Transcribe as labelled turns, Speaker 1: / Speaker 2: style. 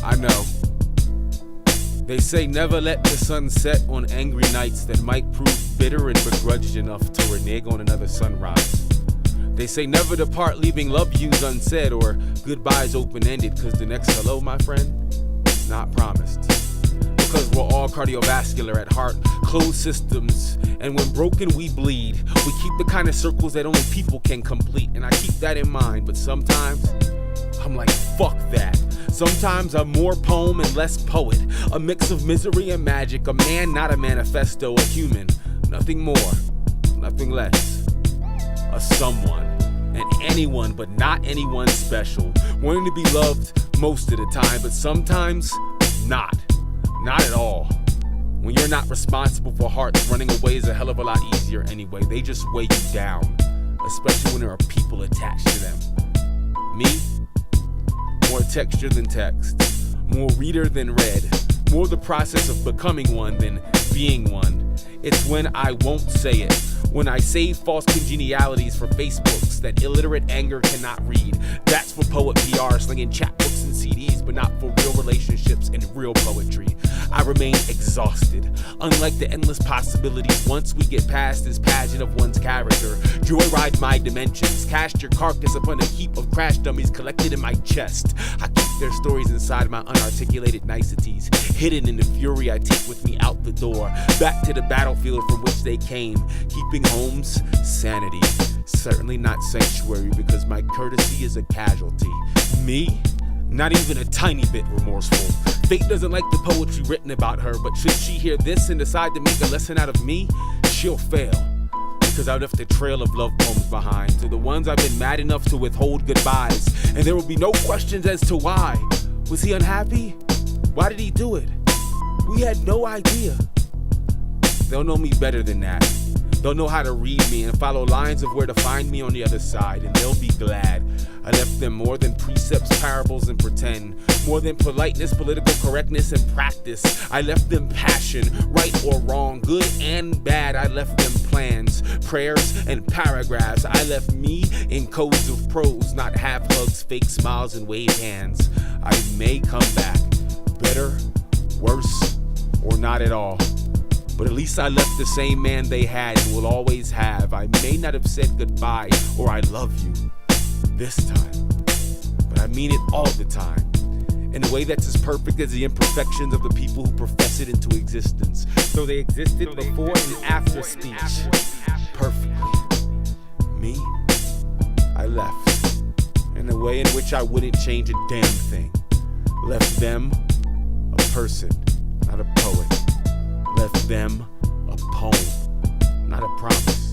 Speaker 1: I know. They say never let the sun set on angry nights that might prove bitter and begrudged enough to renege on another sunrise. They say never depart leaving love yous unsaid or goodbyes open-ended, cause the next hello, my friend, is not promised. Because we're all cardiovascular at heart, closed systems, and when broken we bleed. We keep the kind of circles that only people can complete, and I keep that in mind, but sometimes I'm like, fuck that. Sometimes I'm more poem and less poet, a mix of misery and magic, a man, not a manifesto, a human, nothing more, nothing less, a someone, and anyone but not anyone special, wanting to be loved most of the time, but sometimes not at all. When you're not responsible for hearts, running away is a hell of a lot easier anyway. They just weigh you down, especially when there are people attached to them. Me? More texture than text, more reader than read, more the process of becoming one than being one. It's when I won't say it, when I save false congenialities for Facebooks that illiterate anger cannot read. That's for poet PR, slinging chapbooks and CDs, but not for real relationships and real poetry. I remain exhausted, unlike the endless possibilities once we get past this pageant of one's character. Joyride my dimensions, cast your carcass upon a heap of crash dummies collected in my chest. I keep their stories inside my unarticulated niceties, hidden in the fury I take with me out the door, back to the battlefield from which they came, keeping home's sanity. Certainly not sanctuary, because my courtesy is a casualty. Me? Not even a tiny bit remorseful. Fate doesn't like the poetry written about her, but should she hear this and decide to make a lesson out of me, she'll fail. Because I left a trail of love poems behind, to the ones I've been mad enough to withhold goodbyes, and there will be no questions as to why. Was he unhappy? Why did he do it? We had no idea. They'll know me better than that. They'll know how to read me and follow lines of where to find me on the other side, and they'll be glad. I left them more than precepts, parables, and pretend. More than politeness, political correctness, and practice. I left them passion, right or wrong, good and bad. I left them plans, prayers, and paragraphs. I left me in codes of prose, not half hugs, fake smiles, and wave hands. I may come back, better, worse, or not at all. But at least I left the same man they had and will always have. I may not have said goodbye or I love you this time, but I mean it all the time, in a way that's as perfect as the imperfections of the people who profess it into existence, though they existed before and after speech, perfectly. Me? I left, in a way in which I wouldn't change a damn thing. Left them a person, not a poet. Left them a poem, not a promise.